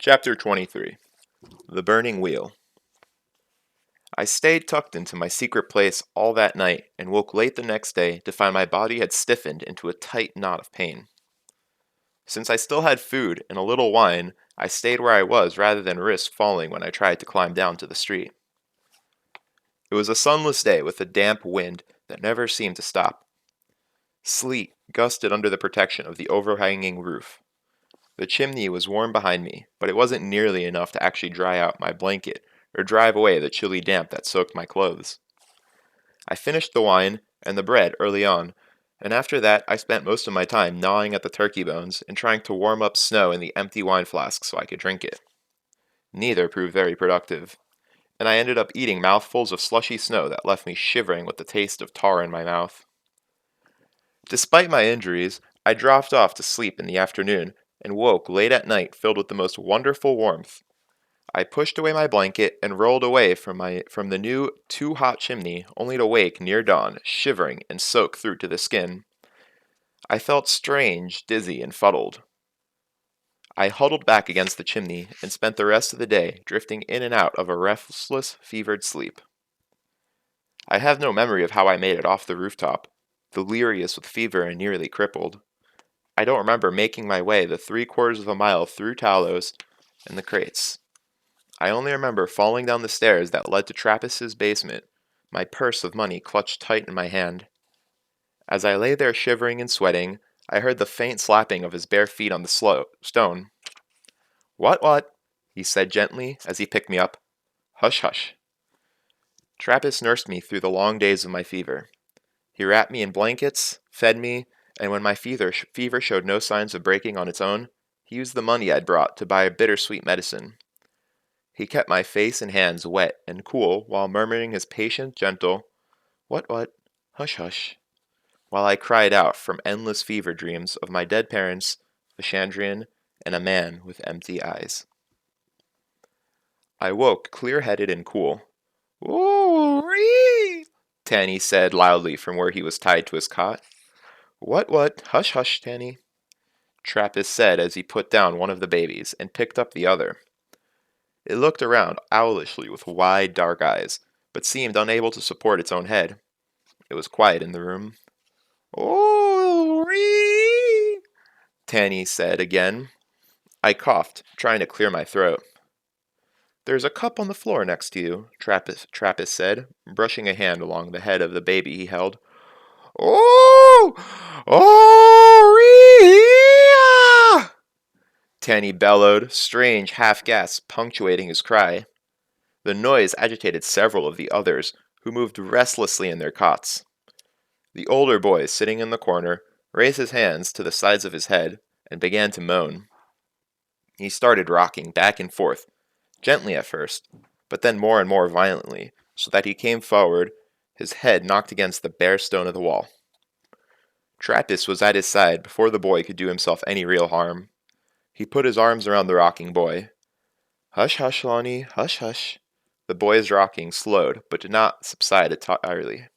Chapter 23 The Burning Wheel. I stayed tucked into my secret place all that night and woke late the next day to find my body had stiffened into a tight knot of pain. Since I still had food and a little wine, I stayed where I was rather than risk falling when I tried to climb down to the street. It was a sunless day with a damp wind that never seemed to stop. Sleet gusted under the protection of the overhanging roof. The chimney was warm behind me, but it wasn't nearly enough to actually dry out my blanket or drive away the chilly damp that soaked my clothes. I finished the wine and the bread early on, and after that I spent most of my time gnawing at the turkey bones and trying to warm up snow in the empty wine flask so I could drink it. Neither proved very productive, and I ended up eating mouthfuls of slushy snow that left me shivering with the taste of tar in my mouth. Despite my injuries, I dropped off to sleep in the afternoon and woke late at night filled with the most wonderful warmth. I pushed away my blanket and rolled away from the new too-hot chimney, only to wake near dawn, shivering and soaked through to the skin. I felt strange, dizzy, and fuddled. I huddled back against the chimney and spent the rest of the day drifting in and out of a restless, fevered sleep. I have no memory of how I made it off the rooftop, delirious with fever and nearly crippled. I don't remember making my way the 3/4 of a mile through Talos and the crates. I only remember falling down the stairs that led to Trappist's basement, my purse of money clutched tight in my hand. As I lay there shivering and sweating, I heard the faint slapping of his bare feet on the stone. What? He said gently as he picked me up. Hush, hush. Trappist nursed me through the long days of my fever. He wrapped me in blankets, fed me, and when my fever showed no signs of breaking on its own, he used the money I'd brought to buy a bittersweet medicine. He kept my face and hands wet and cool while murmuring his patient, gentle, What, hush, hush, while I cried out from endless fever dreams of my dead parents, a Chandrian, and a man with empty eyes. I woke clear-headed and cool. Ooh-wee! Tanny said loudly from where he was tied to his cot. What, hush, hush, Tanny, Trappist said as he put down one of the babies and picked up the other. It looked around owlishly with wide, dark eyes, but seemed unable to support its own head. It was quiet in the room. Oh-wee! Tanny said again. I coughed, trying to clear my throat. There's a cup on the floor next to you, Trappist said, brushing a hand along the head of the baby he held. Oh! Oh! Tanny bellowed, strange half-gasps punctuating his cry. The noise agitated several of the others, who moved restlessly in their cots. The older boy, sitting in the corner, raised his hands to the sides of his head and began to moan. He started rocking back and forth, gently at first, but then more and more violently, so that he came forward, his head knocked against the bare stone of the wall. Trappist was at his side before the boy could do himself any real harm. He put his arms around the rocking boy. Hush, hush, Lonnie, hush, hush. The boy's rocking slowed, but did not subside entirely.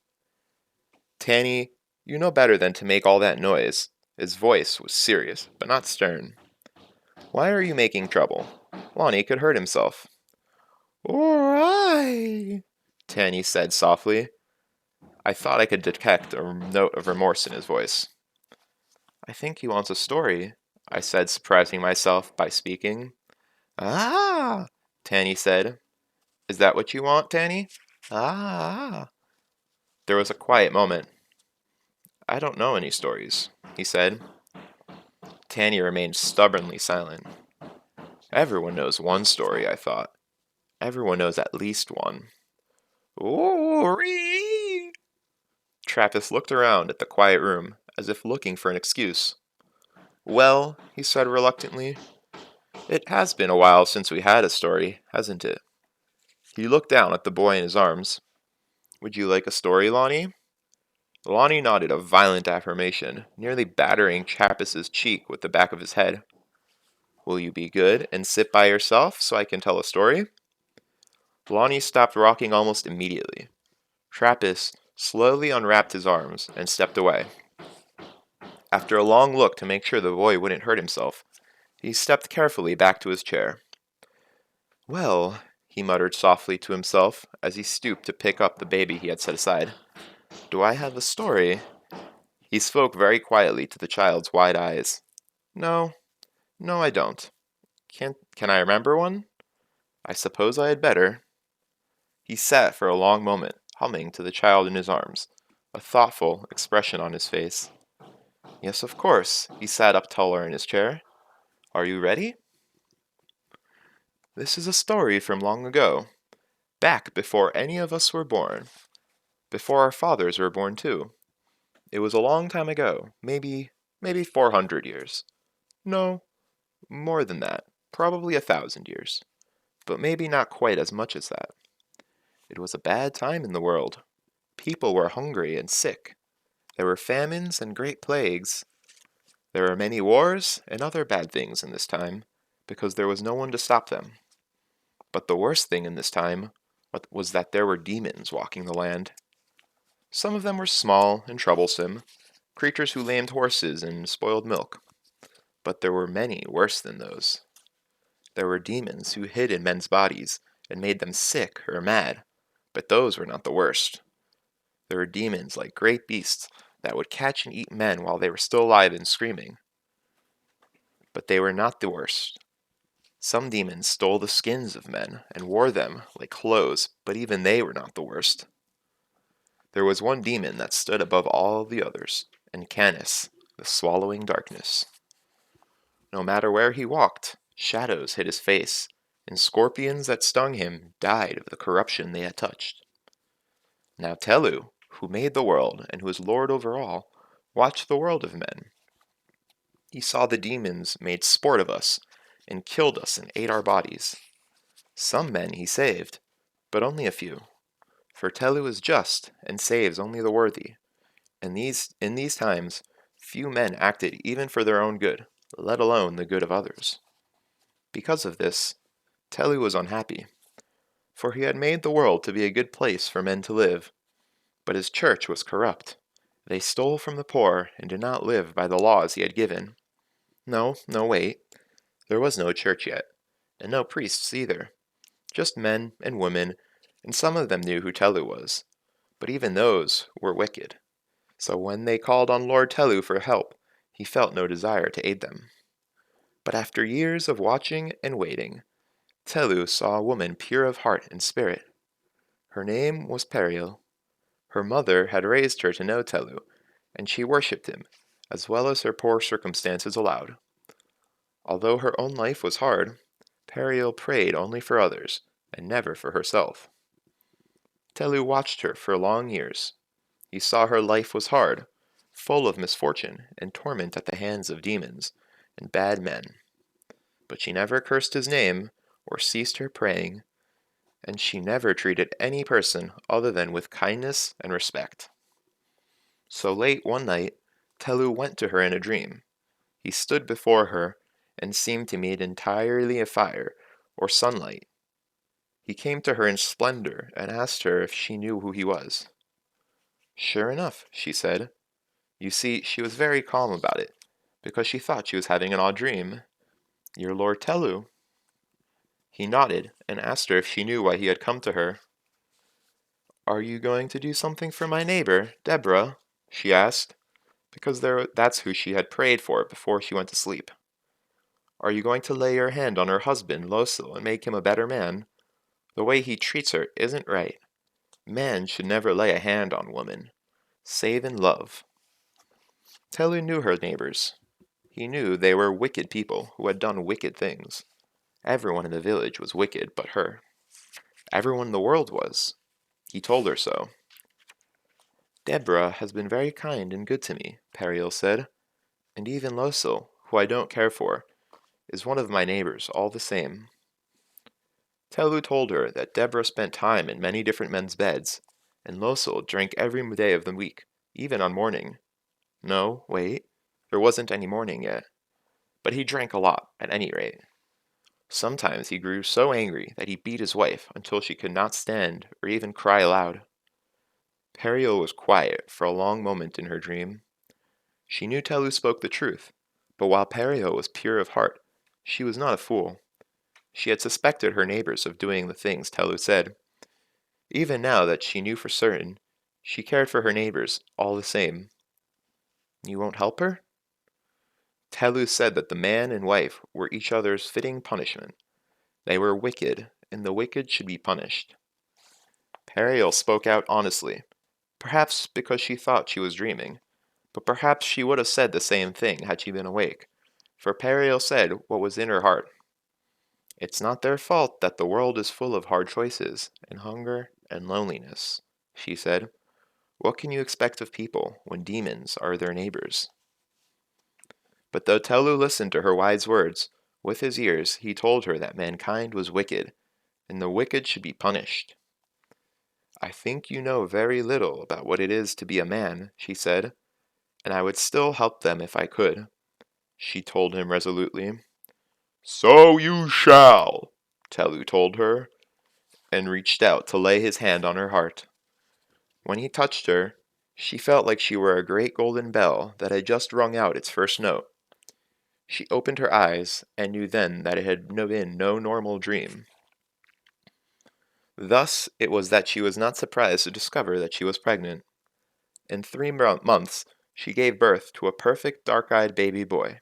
Tanny, you know better than to make all that noise. His voice was serious, but not stern. Why are you making trouble? Lonnie could hurt himself. Alright, Tanny said softly. I thought I could detect a note of remorse in his voice. I think he wants a story, I said, surprising myself by speaking. Ah, Tanny said. Is that what you want, Tanny? Ah. There was a quiet moment. I don't know any stories, he said. Tanny remained stubbornly silent. Everyone knows one story, I thought. Everyone knows at least one. Ooh-wee! Trappist looked around at the quiet room, as if looking for an excuse. Well, he said reluctantly, it has been a while since we had a story, hasn't it? He looked down at the boy in his arms. Would you like a story, Lonnie? Lonnie nodded a violent affirmation, nearly battering Trappist's cheek with the back of his head. Will you be good and sit by yourself so I can tell a story? Lonnie stopped rocking almost immediately. Trappist slowly unwrapped his arms and stepped away. After a long look to make sure the boy wouldn't hurt himself, he stepped carefully back to his chair. Well, he muttered softly to himself as he stooped to pick up the baby he had set aside. Do I have a story? He spoke very quietly to the child's wide eyes. No, no, I don't. Can I remember one? I suppose I had better. He sat for a long moment, humming to the child in his arms, a thoughtful expression on his face. Yes, of course. He sat up taller in his chair. Are you ready? This is a story from long ago, back before any of us were born, before our fathers were born too. It was a long time ago, maybe 400 years. No, more than that, probably 1,000 years, but maybe not quite as much as that. It was a bad time in the world. People were hungry and sick. There were famines and great plagues. There were many wars and other bad things in this time, because there was no one to stop them. But the worst thing in this time was that there were demons walking the land. Some of them were small and troublesome, creatures who lamed horses and spoiled milk. But there were many worse than those. There were demons who hid in men's bodies and made them sick or mad, but those were not the worst. There were demons like great beasts that would catch and eat men while they were still alive and screaming. But they were not the worst. Some demons stole the skins of men and wore them like clothes, but even they were not the worst. There was one demon that stood above all the others, and Canis, the swallowing darkness. No matter where he walked, shadows hid his face, and scorpions that stung him died of the corruption they had touched. Now Telu, who made the world and who is lord over all, watched the world of men. He saw the demons made sport of us, and killed us and ate our bodies. Some men he saved, but only a few. For Telu is just, and saves only the worthy. And in these times, few men acted even for their own good, let alone the good of others. Because of this, Telu was unhappy, for he had made the world to be a good place for men to live. But his church was corrupt. They stole from the poor and did not live by the laws he had given. No, wait. There was no church yet, and no priests either. Just men and women, and some of them knew who Telu was. But even those were wicked. So when they called on Lord Telu for help, he felt no desire to aid them. But after years of watching and waiting, Telu saw a woman pure of heart and spirit. Her name was Periel. Her mother had raised her to know Telu, and she worshipped him, as well as her poor circumstances allowed. Although her own life was hard, Periel prayed only for others, and never for herself. Telu watched her for long years. He saw her life was hard, full of misfortune and torment at the hands of demons and bad men. But she never cursed his name or ceased her praying, and she never treated any person other than with kindness and respect. So late one night, Telu went to her in a dream. He stood before her and seemed to meet entirely of fire or sunlight. He came to her in splendor and asked her if she knew who he was. Sure enough, she said. You see, she was very calm about it, because she thought she was having an odd dream. You're Lord Telu. He nodded and asked her if she knew why he had come to her. Are you going to do something for my neighbor, Deborah? She asked, because that's who she had prayed for before she went to sleep. Are you going to lay your hand on her husband, Losil, and make him a better man? The way he treats her isn't right. Man should never lay a hand on woman, save in love. Telu knew her neighbors. He knew they were wicked people who had done wicked things. Everyone in the village was wicked but her. Everyone in the world was. He told her so. Deborah has been very kind and good to me, Periel said, and even Losil, who I don't care for, is one of my neighbors all the same. Telu told her that Deborah spent time in many different men's beds, and Losil drank every day of the week, even on morning. No, wait, there wasn't any morning yet. But he drank a lot, at any rate. Sometimes he grew so angry that he beat his wife until she could not stand or even cry aloud. Periel was quiet for a long moment in her dream. She knew Telu spoke the truth, but while Periel was pure of heart, she was not a fool. She had suspected her neighbors of doing the things Telu said. Even now that she knew for certain, she cared for her neighbors all the same. You won't help her? Telu said that the man and wife were each other's fitting punishment. They were wicked, and the wicked should be punished. Periel spoke out honestly, perhaps because she thought she was dreaming, but perhaps she would have said the same thing had she been awake, for Periel said what was in her heart. It's not their fault that the world is full of hard choices, and hunger, and loneliness, she said. What can you expect of people when demons are their neighbors? But though Telu listened to her wise words, with his ears he told her that mankind was wicked, and the wicked should be punished. I think you know very little about what it is to be a man, she said, and I would still help them if I could, she told him resolutely. So you shall, Telu told her, and reached out to lay his hand on her heart. When he touched her, she felt like she were a great golden bell that had just rung out its first note. She opened her eyes, and knew then that it had been no normal dream. Thus it was that she was not surprised to discover that she was pregnant. In 3 months, she gave birth to a perfect dark-eyed baby boy.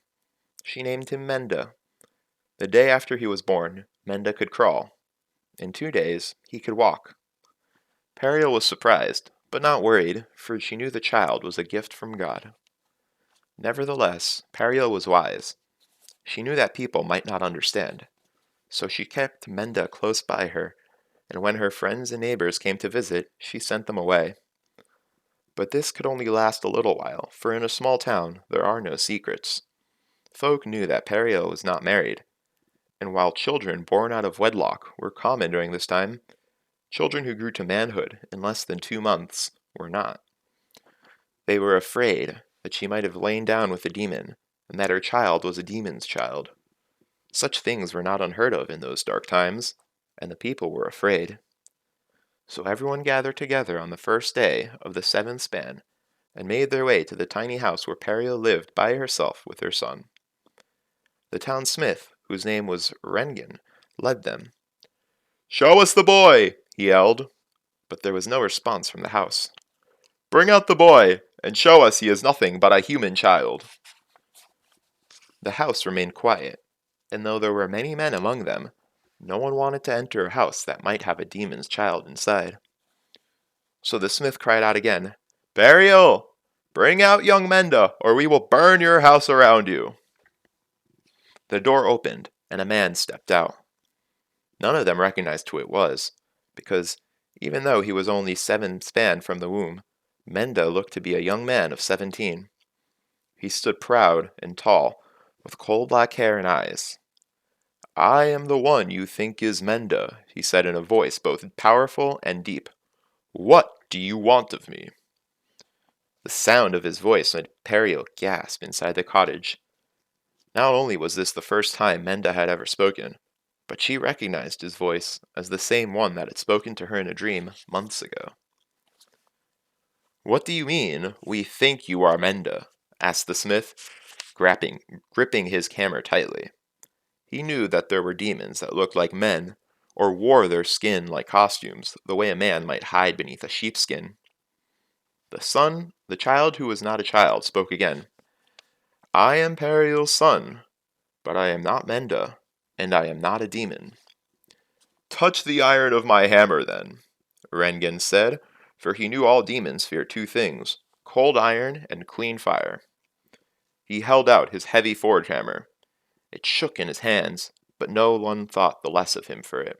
She named him Menda. The day after he was born, Menda could crawl. In 2 days, he could walk. Periel was surprised, but not worried, for she knew the child was a gift from God. Nevertheless, Periel was wise. She knew that people might not understand, so she kept Menda close by her, and when her friends and neighbors came to visit, she sent them away. But this could only last a little while, for in a small town there are no secrets. Folk knew that Periel was not married, and while children born out of wedlock were common during this time, children who grew to manhood in less than 2 months were not. They were afraid that she might have lain down with a demon, and that her child was a demon's child. Such things were not unheard of in those dark times, and the people were afraid. So everyone gathered together on the first day of the 7th span, and made their way to the tiny house where Periel lived by herself with her son. The town smith, whose name was Rengen, led them. "Show us the boy!" he yelled, but there was no response from the house. "Bring out the boy, and show us he is nothing but a human child." The house remained quiet, and though there were many men among them, no one wanted to enter a house that might have a demon's child inside. So the smith cried out again, "Periel, bring out young Menda, or we will burn your house around you." The door opened, and a man stepped out. None of them recognized who it was, because, even though he was only 7 span from the womb, Menda looked to be a young man of 17. He stood proud and tall, with coal black hair and eyes. "I am the one you think is Menda," he said in a voice both powerful and deep. "What do you want of me?" The sound of his voice made Periel gasp inside the cottage. Not only was this the first time Menda had ever spoken, but she recognized his voice as the same one that had spoken to her in a dream months ago. "What do you mean, we think you are Menda?" asked the smith, gripping his hammer tightly. He knew that there were demons that looked like men, or wore their skin like costumes, the way a man might hide beneath a sheepskin. The child who was not a child, spoke again. "I am Periel's son, but I am not Menda, and I am not a demon." "Touch the iron of my hammer, then," Rengen said, for he knew all demons fear 2 things, cold iron and clean fire. He held out his heavy forge hammer. It shook in his hands, but no one thought the less of him for it.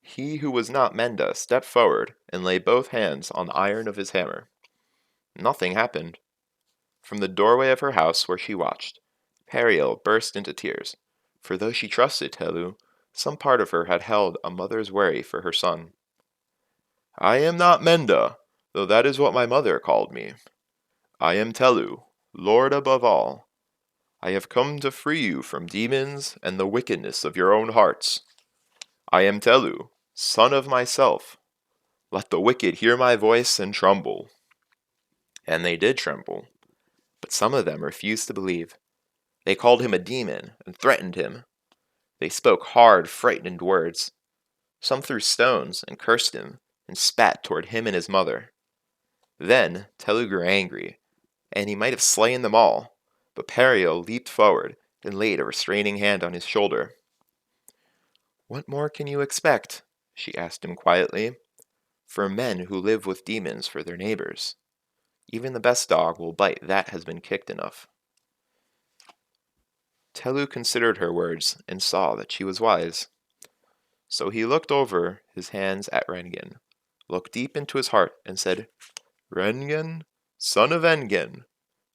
He who was not Menda stepped forward and laid both hands on the iron of his hammer. Nothing happened. From the doorway of her house where she watched, Periel burst into tears, for though she trusted Telu, some part of her had held a mother's worry for her son. "I am not Menda, though that is what my mother called me. I am Telu, Lord above all. I have come to free you from demons and the wickedness of your own hearts. I am Telu, son of myself. Let the wicked hear my voice and tremble." And they did tremble, but some of them refused to believe. They called him a demon and threatened him. They spoke hard, frightened words. Some threw stones and cursed him and spat toward him and his mother. Then Telu grew angry, and he might have slain them all, but Periel leaped forward and laid a restraining hand on his shoulder. "What more can you expect?" she asked him quietly. "For men who live with demons for their neighbors. Even the best dog will bite that has been kicked enough." Telu considered her words and saw that she was wise. So he looked over his hands at Rengen, looked deep into his heart, and said, "Rengen, son of Engen,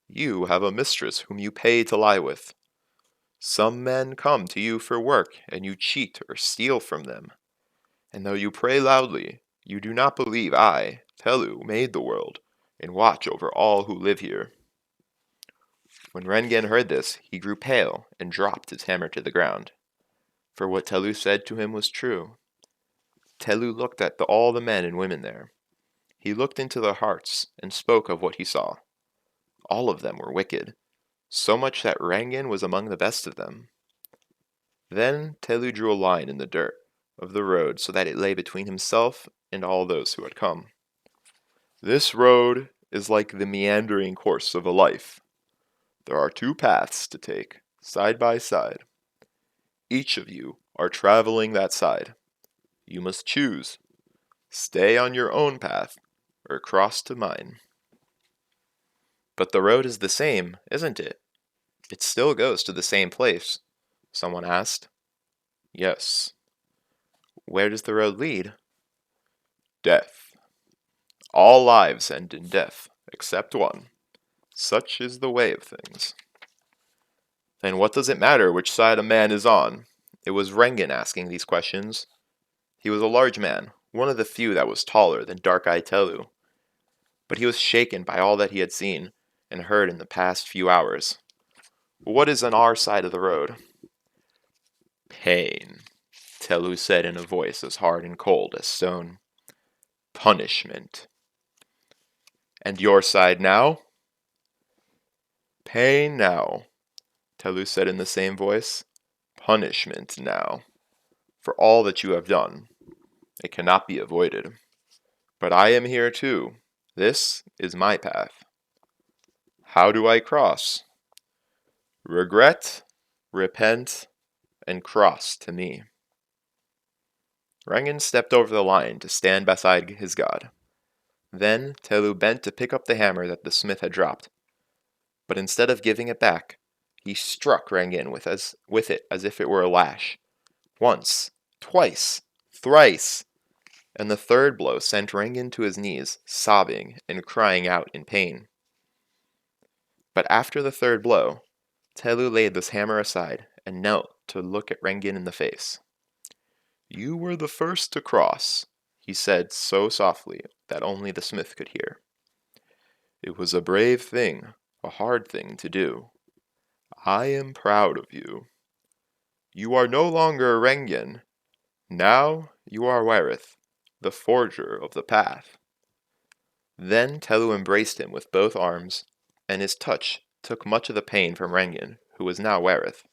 you have a mistress whom you pay to lie with. Some men come to you for work, and you cheat or steal from them. And though you pray loudly, you do not believe I, Telu, made the world, and watch over all who live here." When Rengen heard this, he grew pale and dropped his hammer to the ground. For what Telu said to him was true. Telu looked at all the men and women there. He looked into their hearts and spoke of what he saw. All of them were wicked, so much that Rengen was among the best of them. Then Telu drew a line in the dirt of the road so that it lay between himself and all those who had come. "This road is like the meandering course of a life. There are two paths to take, side by side. Each of you are traveling that side. You must choose. Stay on your own path, or cross to mine." "But the road is the same, isn't it? It still goes to the same place," someone asked. "Yes." "Where does the road lead?" "Death. All lives end in death, except one. Such is the way of things." "Then what does it matter which side a man is on?" It was Rengen asking these questions. He was a large man, one of the few that was taller than dark-eyed Telu. But he was shaken by all that he had seen and heard in the past few hours. "What is on our side of the road?" "Pain," Telu said in a voice as hard and cold as stone. "Punishment." "And your side now?" "Pain now," Telu said in the same voice. "Punishment now. For all that you have done. It cannot be avoided. But I am here too. This is my path." "How do I cross?" "Regret, repent, and cross to me." Rengen stepped over the line to stand beside his god. Then Telu bent to pick up the hammer that the smith had dropped. But instead of giving it back, he struck Rengen with it as if it were a lash. Once, twice, thrice, and the third blow sent Rengen to his knees, sobbing and crying out in pain. But after the third blow, Telu laid this hammer aside and knelt to look at Rengen in the face. "You were the first to cross," he said so softly that only the smith could hear. "It was a brave thing, a hard thing to do. I am proud of you. You are no longer Rengen. Now you are Wereth, the forger of the path." Then Telu embraced him with both arms, and his touch took much of the pain from Rengen, who was now Wereth.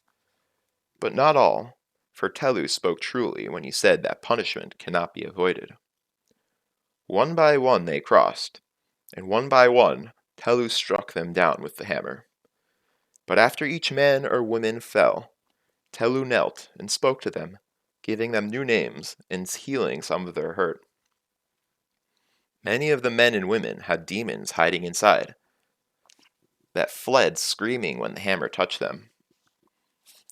But not all, for Telu spoke truly when he said that punishment cannot be avoided. One by one they crossed, and one by one Telu struck them down with the hammer. But after each man or woman fell, Telu knelt and spoke to them, giving them new names and healing some of their hurt. Many of the men and women had demons hiding inside, that fled screaming when the hammer touched them.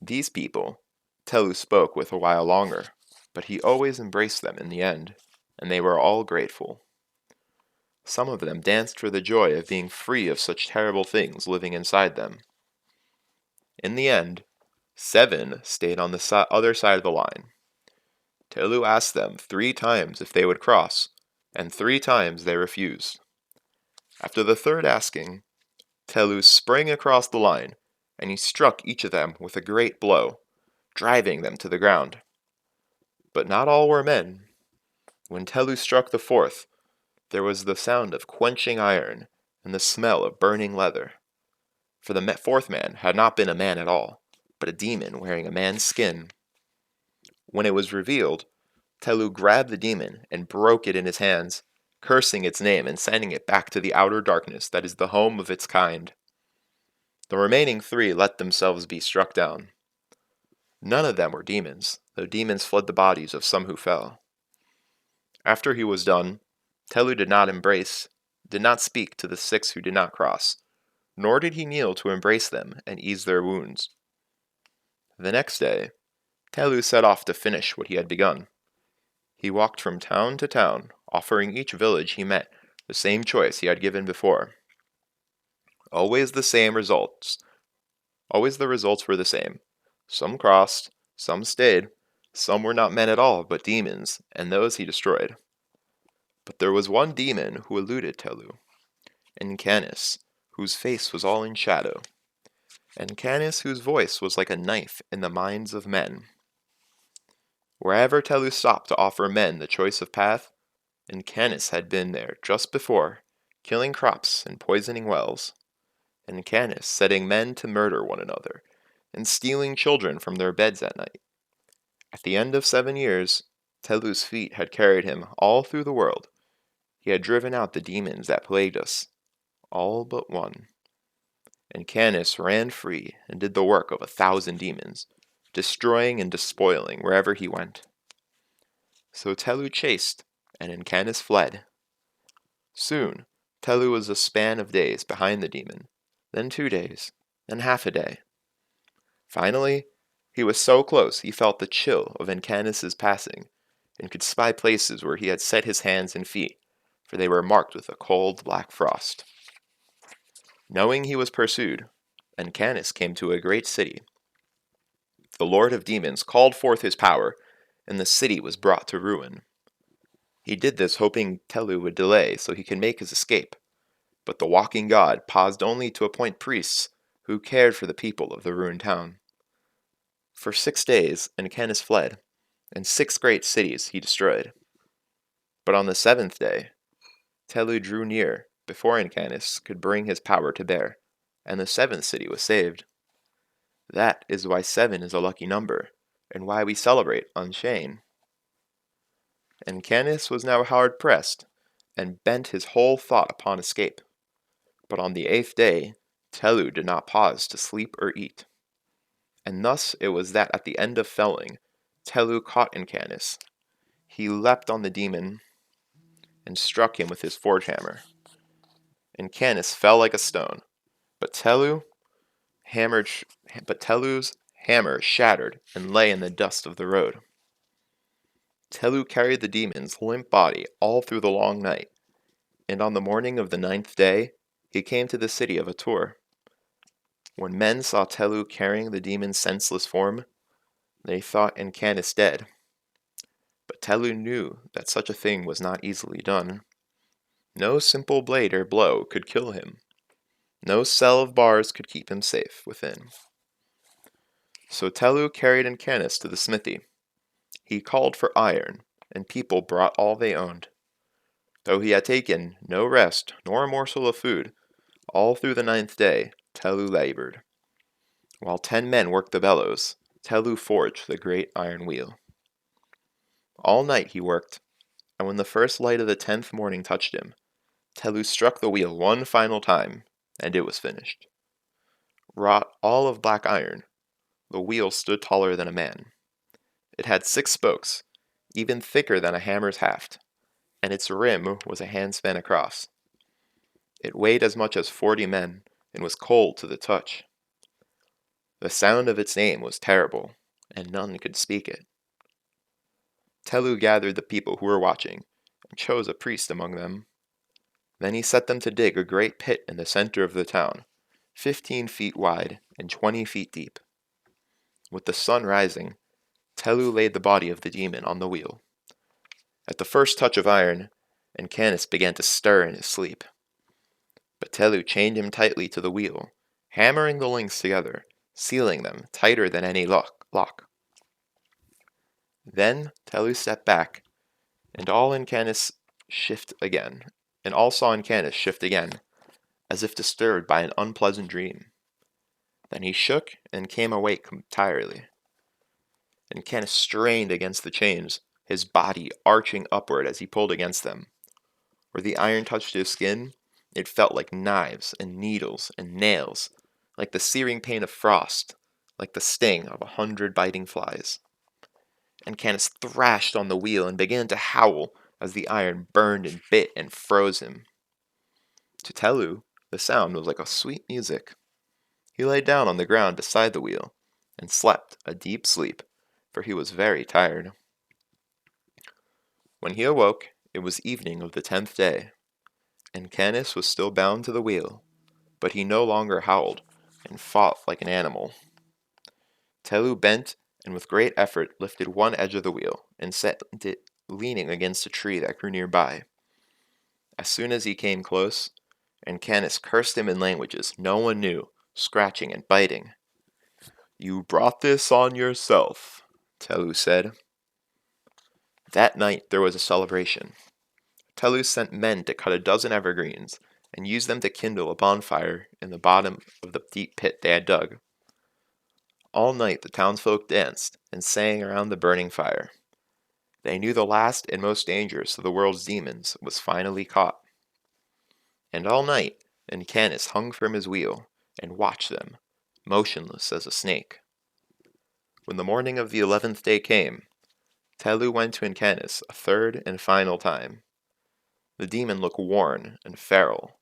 These people, Telu spoke with a while longer, but he always embraced them in the end, and they were all grateful. Some of them danced for the joy of being free of such terrible things living inside them. In the end, 7 stayed on the other side of the line. Telu asked them 3 times if they would cross, and 3 times they refused. After the third asking, Telu sprang across the line, and he struck each of them with a great blow, driving them to the ground. But not all were men. When Telu struck the 4th, there was the sound of quenching iron and the smell of burning leather. For the 4th man had not been a man at all, but a demon wearing a man's skin. When it was revealed, Telu grabbed the demon and broke it in his hands, cursing its name and sending it back to the outer darkness that is the home of its kind. The remaining 3 let themselves be struck down. None of them were demons, though demons fled the bodies of some who fell. After he was done, Telu did not speak to the 6 who did not cross, nor did he kneel to embrace them and ease their wounds. The next day, Telu set off to finish what he had begun. He walked from town to town, offering each village he met the same choice he had given before. Always the same results. Always the results were the same. Some crossed, some stayed, some were not men at all but demons, and those he destroyed. But there was one demon who eluded Telu, Encanis, whose face was all in shadow, Encanis whose voice was like a knife in the minds of men. Wherever Telu stopped to offer men the choice of path, Encanis had been there just before, killing crops and poisoning wells. Encanis setting men to murder one another, and stealing children from their beds at night. At the end of 7 years, Telu's feet had carried him all through the world. He had driven out the demons that plagued us, all but one. Encanis ran free and did the work of 1,000 demons, destroying and despoiling wherever he went. So Telu chased, and Encanis fled. Soon, Telu was a span of days behind the demon, then 2 days, then half a day. Finally, he was so close he felt the chill of Encanis's passing, and could spy places where he had set his hands and feet, for they were marked with a cold black frost. Knowing he was pursued, Encanis came to a great city. The Lord of Demons called forth his power, and the city was brought to ruin. He did this hoping Telu would delay so he could make his escape, but the walking god paused only to appoint priests who cared for the people of the ruined town. For 6 days, Encanis fled, and 6 great cities he destroyed. But on the 7th day, Telu drew near before Encanis could bring his power to bear, and the 7th city was saved. That is why 7 is a lucky number, and why we celebrate on Shane. Encanis was now hard pressed, and bent his whole thought upon escape. But on the 8th day, Telu did not pause to sleep or eat. And thus it was that at the end of felling, Telu caught Encanis. He leapt on the demon and struck him with his forge hammer. Encanis fell like a stone, but Telu's hammer shattered and lay in the dust of the road. Telu carried the demon's limp body all through the long night, and on the morning of the 9th day, he came to the city of Atur. When men saw Telu carrying the demon's senseless form, they thought Encanis dead. But Telu knew that such a thing was not easily done. No simple blade or blow could kill him. No cell of bars could keep him safe within. So Telu carried Encanis to the smithy. He called for iron, and people brought all they owned. Though he had taken no rest nor a morsel of food, all through the 9th day, Telu labored. While 10 men worked the bellows, Telu forged the great iron wheel. All night he worked, and when the first light of the 10th morning touched him, Telu struck the wheel one final time, and it was finished. Wrought all of black iron, the wheel stood taller than a man. It had 6 spokes, even thicker than a hammer's haft, and its rim was a handspan across. It weighed as much as 40 men, and was cold to the touch. The sound of its name was terrible, and none could speak it. Telu gathered the people who were watching, and chose a priest among them. Then he set them to dig a great pit in the center of the town, 15 feet wide and 20 feet deep. With the sun rising, Telu laid the body of the demon on the wheel. At the first touch of iron, Encanis began to stir in his sleep. But Telu chained him tightly to the wheel, hammering the links together, sealing them tighter than any lock. Then Telu stepped back, and all saw Encanis shift again, as if disturbed by an unpleasant dream. Then he shook and came awake entirely. and Kenneth strained against the chains, his body arching upward as he pulled against them. Where the iron touched his skin, it felt like knives and needles and nails, like the searing pain of frost, like the sting of 100 biting flies. And Kenneth thrashed on the wheel and began to howl as the iron burned and bit and froze him. To Telu, the sound was like a sweet music. He lay down on the ground beside the wheel and slept a deep sleep, for he was very tired. When he awoke, it was evening of the 10th day, and Canis was still bound to the wheel, but he no longer howled and fought like an animal. Telu bent and with great effort lifted one edge of the wheel and set it leaning against a tree that grew nearby. As soon as he came close, and Canis cursed him in languages no one knew, scratching and biting. "You brought this on yourself," Telu said. That night there was a celebration. Telu sent men to cut a dozen evergreens and use them to kindle a bonfire in the bottom of the deep pit they had dug. All night the townsfolk danced and sang around the burning fire. They knew the last and most dangerous of the world's demons was finally caught. And all night Canis hung from his wheel and watched them, motionless as a snake. When the morning of the 11th day came, Telu went to Canis a third and final time. The demon looked worn and feral.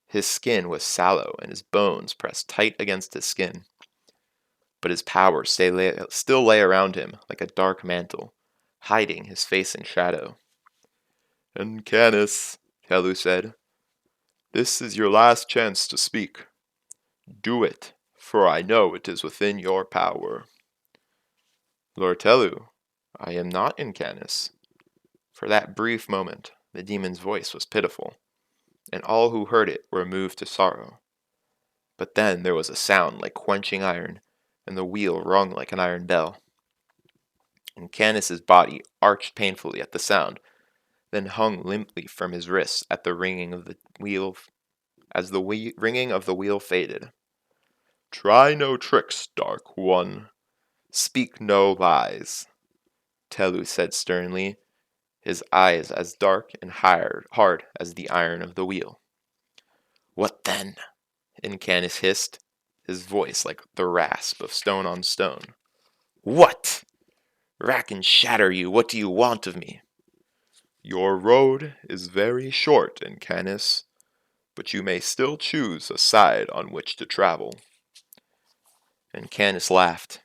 His skin was sallow and his bones pressed tight against his skin. But his power still lay around him like a dark mantle, hiding his face in shadow. "Canis," Telu said, "this is your last chance to speak. Do it, for I know it is within your power." "Lord Telu, I am not Canis." For that brief moment, the demon's voice was pitiful, and all who heard it were moved to sorrow. But then there was a sound like quenching iron, and the wheel rung like an iron bell. And Canis's body arched painfully at the sound, then hung limply from his wrists at the ringing of the wheel as the ringing of the wheel faded. "Try no tricks, Dark One. Speak no lies," Telu said sternly, his eyes as dark and hard as the iron of the wheel. "What then?" Canis hissed, his voice like the rasp of stone on stone. "What? Rack and shatter you, what do you want of me?" "Your road is very short, Canis, but you may still choose a side on which to travel." Canis laughed.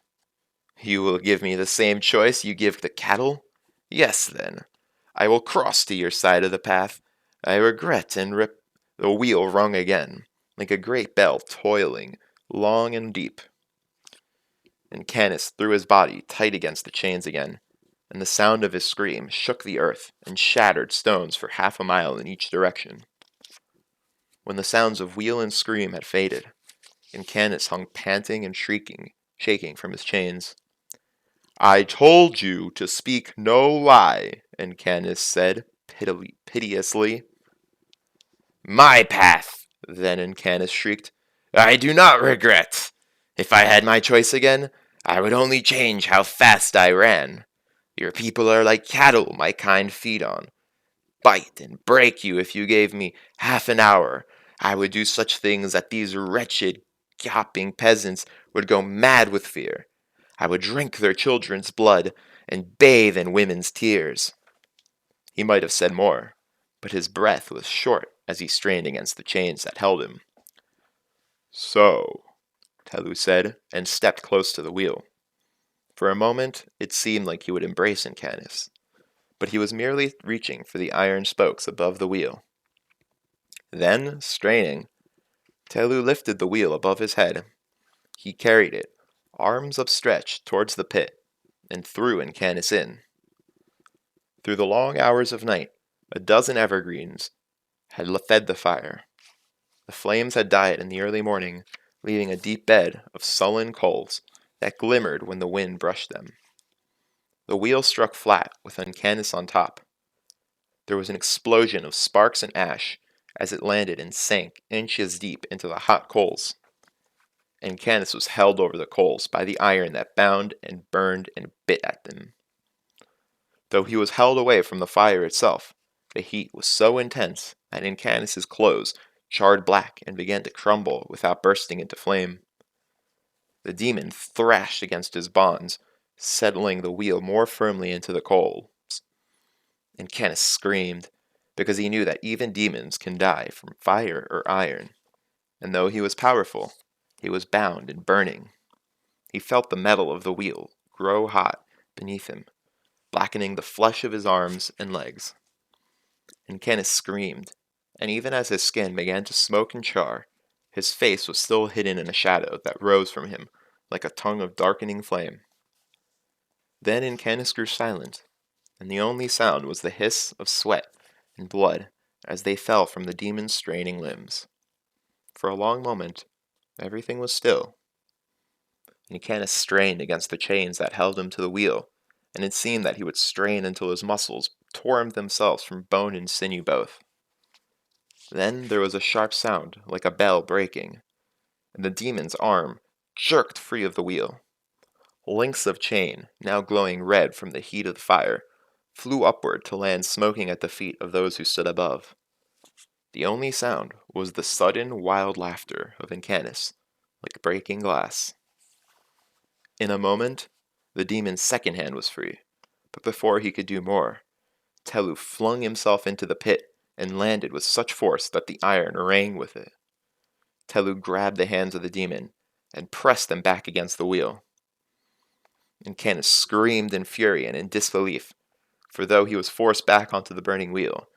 "You will give me the same choice you give the cattle? Yes, then. I will cross to your side of the path. I regret and rip. The wheel rung again, like a great bell toiling, long and deep. Canis threw his body tight against the chains again, and the sound of his scream shook the earth and shattered stones for half a mile in each direction. When the sounds of wheel and scream had faded, Canis hung panting and shrieking, shaking from his chains. "I told you to speak no lie," Canis said piteously. "My path!" then Canis shrieked. "I do not regret. If I had my choice again, I would only change how fast I ran. Your people are like cattle my kind feed on. Bite and break you if you gave me half an hour. I would do such things that these wretched, gaping peasants would go mad with fear. I would drink their children's blood and bathe in women's tears." He might have said more, but his breath was short as he strained against the chains that held him. "So," Telu said, and stepped close to the wheel. For a moment, it seemed like he would embrace Canis, but he was merely reaching for the iron spokes above the wheel. Then, straining, Telu lifted the wheel above his head. He carried it, arms upstretched, towards the pit, and threw Canis in. Through the long hours of night, a dozen evergreens had fed the fire. The flames had died in the early morning, leaving a deep bed of sullen coals that glimmered when the wind brushed them. The wheel struck flat with Canis on top. There was an explosion of sparks and ash as it landed and sank inches deep into the hot coals. and Canis was held over the coals by the iron that bound and burned and bit at them. Though he was held away from the fire itself, the heat was so intense that Canis's clothes charred black and began to crumble without bursting into flame. The demon thrashed against his bonds, settling the wheel more firmly into the coals. And Canis screamed, because he knew that even demons can die from fire or iron, and though he was powerful, he was bound and burning. He felt the metal of the wheel grow hot beneath him, blackening the flesh of his arms and legs. And Canis screamed, and even as his skin began to smoke and char, his face was still hidden in a shadow that rose from him like a tongue of darkening flame. Then Canis grew silent, and the only sound was the hiss of sweat and blood as they fell from the demon's straining limbs. For a long moment, everything was still. Canis strained against the chains that held him to the wheel, and it seemed that he would strain until his muscles tore themselves from bone and sinew both. Then there was a sharp sound, like a bell breaking, and the demon's arm jerked free of the wheel. Links of chain, now glowing red from the heat of the fire, flew upward to land smoking at the feet of those who stood above. The only sound was the sudden wild laughter of Canis, like breaking glass. In a moment, the demon's second hand was free, but before he could do more, Telu flung himself into the pit and landed with such force that the iron rang with it. Telu grabbed the hands of the demon and pressed them back against the wheel. Canis screamed in fury and in disbelief, for though he was forced back onto the burning wheel,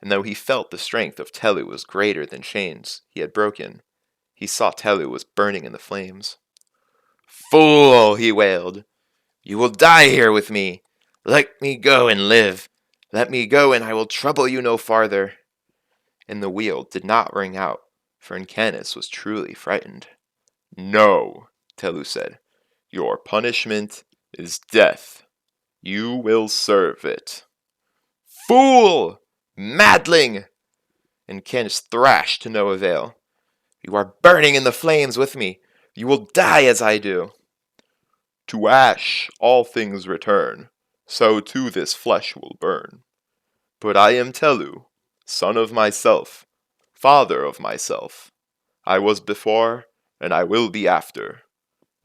and though he felt the strength of Telu was greater than chains he had broken, he saw Telu was burning in the flames. "Fool!" he wailed. "You will die here with me. Let me go and live. Let me go and I will trouble you no farther." And the wheel did not ring out, for Canis was truly frightened. "No," Telu said. "Your punishment is death. You will serve it." "Fool! Madling!" Canis thrashed to no avail. "You are burning in the flames with me. You will die as I do." "To ash all things return, so too this flesh will burn. But I am Telu, son of myself, father of myself. I was before, and I will be after.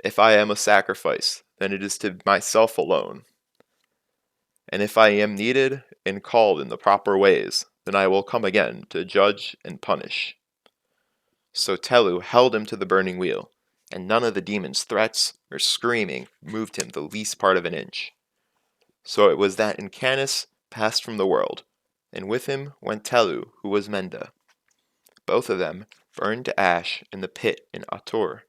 If I am a sacrifice, then it is to myself alone. And if I am needed and called in the proper ways, then I will come again to judge and punish." So Telu held him to the burning wheel, and none of the demon's threats or screaming moved him the least part of an inch. So it was that Canis passed from the world, and with him went Telu, who was Menda. Both of them burned to ash in the pit in Atur.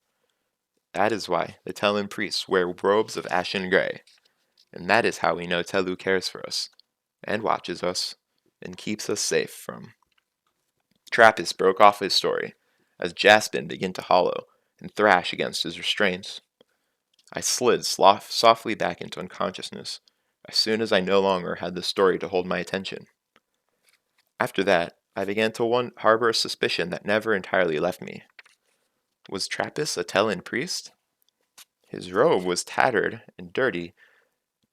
That is why the Telan priests wear robes of ashen gray, and that is how we know Telu cares for us, and watches us, and keeps us safe from. Trappist broke off his story, as Jaspin began to hollow and thrash against his restraints. I slid softly back into unconsciousness as soon as I no longer had the story to hold my attention. After that, I began to harbor a suspicion that never entirely left me. Was Trappist a Telan priest? His robe was tattered and dirty,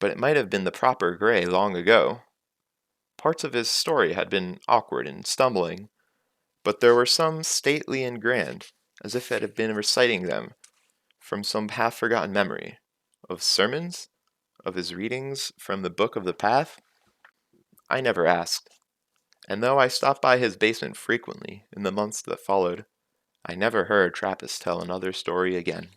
but it might have been the proper gray long ago. Parts of his story had been awkward and stumbling, but there were some stately and grand, as if it had been reciting them from some half-forgotten memory. Of sermons? Of his readings from the Book of the Path? I never asked, and though I stopped by his basement frequently in the months that followed, I never heard Trappist tell another story again.